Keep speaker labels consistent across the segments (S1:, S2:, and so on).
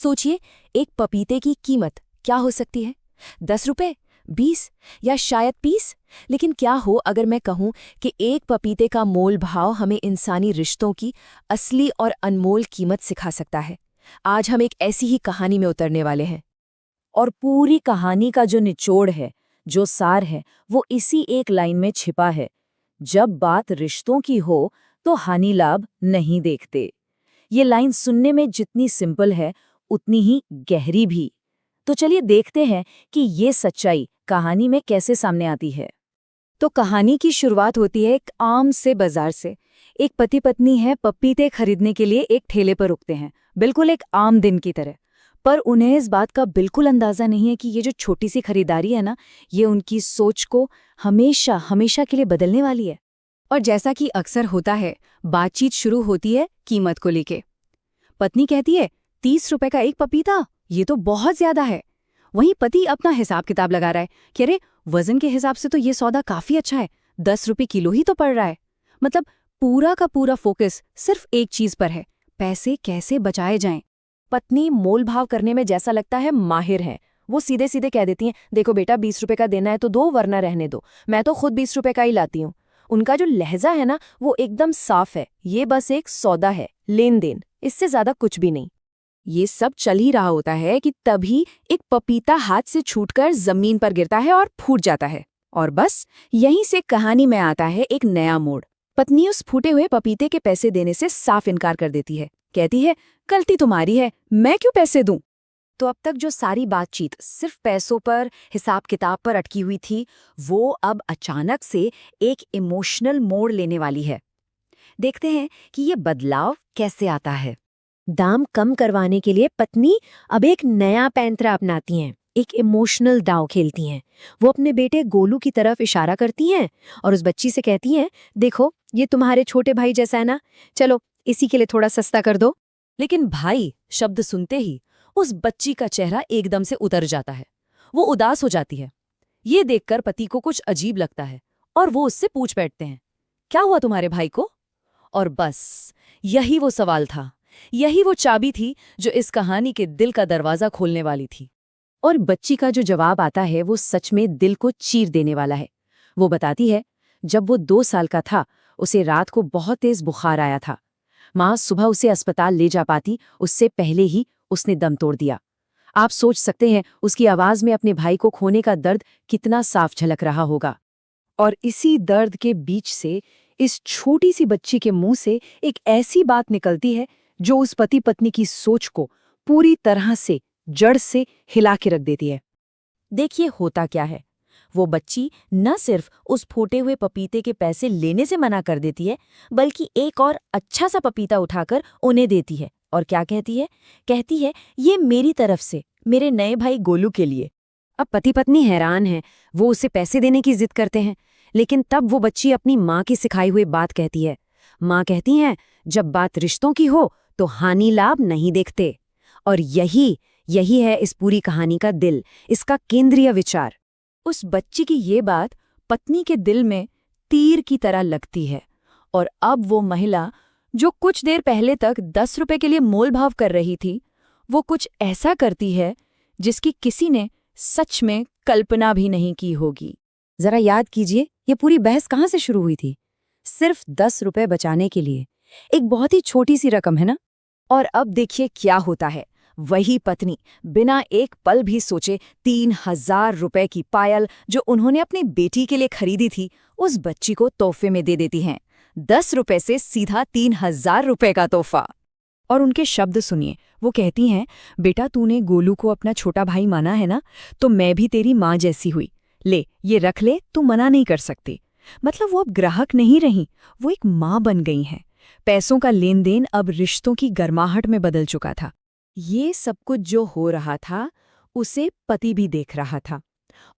S1: सोचिए, एक पपीते की कीमत क्या हो सकती है? 10 रुपए, 20 या शायद 30? लेकिन क्या हो अगर मैं कहूं कि एक पपीते का मोल भाव हमें इंसानी रिश्तों की असली और अनमोल कीमत सिखा सकता है। आज हम एक ऐसी ही कहानी में उतरने वाले हैं।
S2: और पूरी कहानी का जो निचोड़ है, जो सार है, वो इसी एक लाइन में छिपा है। जब बात रिश्तों की हो तो हानि लाभ नहीं देखते। ये लाइन सुनने में जितनी सिंपल है, उतनी ही गहरी भी। तो चलिए देखते हैं कि ये सच्चाई कहानी में कैसे सामने आती है।
S1: तो कहानी की शुरुआत होती है एक आम से बाजार से। एक पति पत्नी है, पपीते खरीदने के लिए एक ठेले पर रुकते हैं, बिल्कुल एक आम दिन की तरह। पर उन्हें इस बात का बिल्कुल अंदाजा नहीं है कि ये जो छोटी सी खरीदारी है ना, ये उनकी सोच को हमेशा हमेशा के लिए बदलने वाली है। और जैसा कि अक्सर होता है, बातचीत शुरू होती है कीमत को लेके। पत्नी कहती है, 30 रुपए का एक पपीता, ये तो बहुत ज्यादा है। वहीं पति अपना हिसाब किताब लगा रहा है कि अरे, वजन के हिसाब से तो ये सौदा काफी अच्छा है, 10 रुपए किलो ही तो पड़ रहा है। मतलब पूरा का पूरा फोकस सिर्फ एक चीज पर है, पैसे कैसे बचाए जाएं। पत्नी मोल भाव करने में जैसा लगता है माहिर है। वो सीधे सीधे कह देती हैं, देखो बेटा, 20 रुपए का देना है तो दो, वरना रहने दो, मैं तो खुद 20 रुपए का ही लाती हूँ। उनका जो लहजा है ना, वो एकदम साफ है, ये बस एक सौदा है, लेन देन, इससे ज्यादा कुछ भी नहीं। ये सब चल ही रहा होता है कि तभी एक पपीता हाथ से छूटकर जमीन पर गिरता है और फूट जाता है। और बस यहीं से कहानी में आता है एक नया मोड़। पत्नी उस फूटे हुए पपीते के पैसे देने से साफ इनकार कर देती है। कहती है, गलती तुम्हारी है, मैं क्यों पैसे दूं? तो अब तक जो सारी बातचीत सिर्फ पैसों पर, हिसाब किताब पर अटकी हुई थी, वो अब अचानक से एक इमोशनल मोड़ लेने वाली है। देखते हैं कि ये बदलाव कैसे आता है। दाम कम करवाने के लिए पत्नी अब एक नया पैंतरा अपनाती हैं, एक इमोशनल दांव खेलती हैं। वो अपने बेटे गोलू की तरफ इशारा करती हैं और उस बच्ची से कहती हैं, देखो, ये तुम्हारे छोटे भाई जैसा है ना, चलो इसी के लिए थोड़ा सस्ता कर दो। लेकिन भाई शब्द सुनते ही उस बच्ची का चेहरा एकदम से उतर जाता है। वो उदास हो जाती है। ये देखकर पति को कुछ अजीब लगता है और वो उससे पूछ बैठते हैं, क्या हुआ तुम्हारे भाई को? और बस यही वो सवाल था, यही वो चाबी थी जो इस कहानी के दिल का दरवाजा खोलने वाली थी। और बच्ची का जो जवाब आता है वो सच में दिल को चीर देने वाला है। वो बताती है, जब वो 2 साल का था, उसे रात को बहुत तेज बुखार आया था। माँ सुबह उसे अस्पताल ले जा पाती, उससे पहले ही उसने दम तोड़ दिया। आप सोच सकते हैं उसकी आवाज में अपने भाई को खोने का दर्द कितना साफ झलक रहा होगा। और इसी दर्द के बीच से इस छोटी सी बच्ची के मुंह से एक ऐसी बात निकलती है जो उस पति पत्नी की सोच को पूरी तरह से जड़ से हिला के रख देती है। देखिए होता क्या है, वो बच्ची न सिर्फ उस फूटे हुए पपीते के पैसे लेने से मना कर देती है, बल्कि एक और अच्छा सा पपीता उठाकर उन्हें देती है। और क्या कहती है? कहती है, ये मेरी तरफ से मेरे नए भाई गोलू के लिए। अब पति पत्नी हैरान हैं, वो उसे पैसे देने की जिद करते हैं, लेकिन तब वो बच्ची अपनी माँ की सिखाई हुई बात कहती है। माँ कहती हैं, जब बात रिश्तों की हो तो हानि लाभ नहीं देखते। और यही है इस पूरी कहानी का दिल, इसका केंद्रीय विचार। उस बच्ची की ये बात पत्नी के दिल में तीर की तरह लगती है। और अब वो महिला जो कुछ देर पहले तक 10 रुपए के लिए मोल भाव कर रही थी, वो कुछ ऐसा करती है जिसकी किसी ने सच में कल्पना भी नहीं की होगी। जरा याद कीजिए, ये पूरी बहस कहाँ से शुरू हुई थी? सिर्फ 10 रुपए बचाने के लिए। एक बहुत ही छोटी सी रकम है ना? और अब देखिए क्या होता है। वही पत्नी बिना एक पल भी सोचे 3000 रुपए की पायल जो उन्होंने अपनी बेटी के लिए खरीदी थी, उस बच्ची को तोहफे में दे देती हैं। 10 रुपए से सीधा 3000 रुपए का तोहफा। और उनके शब्द सुनिए, वो कहती हैं, बेटा तूने गोलू को अपना छोटा भाई माना है ना, तो मैं भी तेरी माँ जैसी हुई। ले, ये रख ले, तू मना नहीं कर सकती। मतलब वो अब ग्राहक नहीं रही, वो एक माँ बन गई हैं। पैसों का लेन देन अब रिश्तों की गर्माहट में बदल चुका था। ये सब कुछ जो हो रहा था, उसे पति भी देख रहा था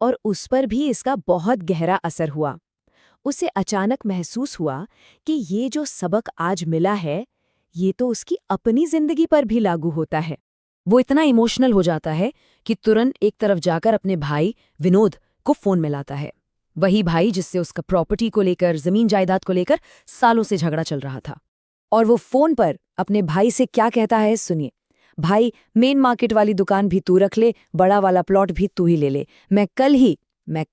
S1: और उस पर भी इसका बहुत गहरा असर हुआ। उसे अचानक महसूस हुआ कि ये जो सबक आज मिला है, ये तो उसकी अपनी जिंदगी पर भी लागू होता है। वो इतना इमोशनल हो जाता है कि तुरंत एक तरफ जाकर अपने भाई विनोद को फोन मिलाता है। वही भाई जिससे उसका प्रॉपर्टी को लेकर, जमीन जायदाद को लेकर सालों से झगड़ा चल रहा था। और वो फोन पर अपने भाई से क्या कहता है, सुनिए।
S2: भाई, मेन मार्केट वाली दुकान भी तू रख ले, बड़ा वाला प्लॉट भी तू ही ले ले। मैं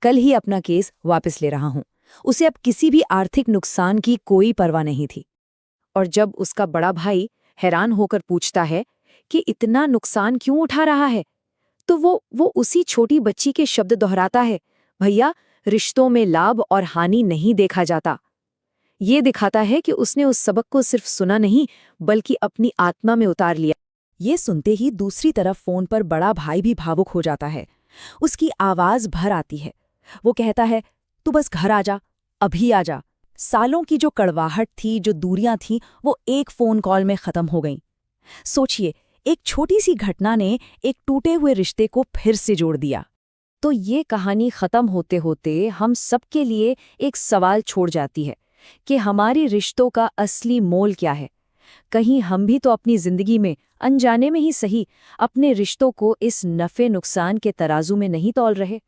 S2: कल ही अपना केस वापस ले रहा हूं। उसे अब किसी भी आर्थिक नुकसान की कोई परवाह नहीं थी। और जब उसका बड़ा भाई हैरान होकर पूछता है कि इतना नुकसान क्यों उठा रहा है, तो वो उसी छोटी बच्ची के शब्द दोहराता है, भैया, रिश्तों में लाभ और हानि नहीं देखा जाता। ये दिखाता है कि उसने उस सबक को सिर्फ सुना नहीं, बल्कि अपनी आत्मा में उतार लिया। ये सुनते ही दूसरी तरफ फोन पर बड़ा भाई भी भावुक हो जाता है। उसकी आवाज भर आती है। वो कहता है, तू बस घर आ जा, अभी आ जा। सालों की जो कड़वाहट थी, जो दूरियां थीं, वो एक फोन कॉल में खत्म हो गईं। सोचिए, एक छोटी सी घटना ने एक टूटे हुए रिश्ते को फिर से जोड़ दिया। तो ये कहानी खत्म होते होते हम सबके लिए एक सवाल छोड़ जाती है कि हमारे रिश्तों का असली मोल क्या है। कहीं हम भी तो अपनी जिंदगी में अनजाने में ही सही अपने रिश्तों को इस नफे नुकसान के तराजू में नहीं तौल रहे।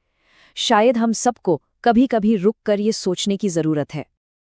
S2: शायद हम सबको कभी-कभी रुक कर ये सोचने की जरूरत है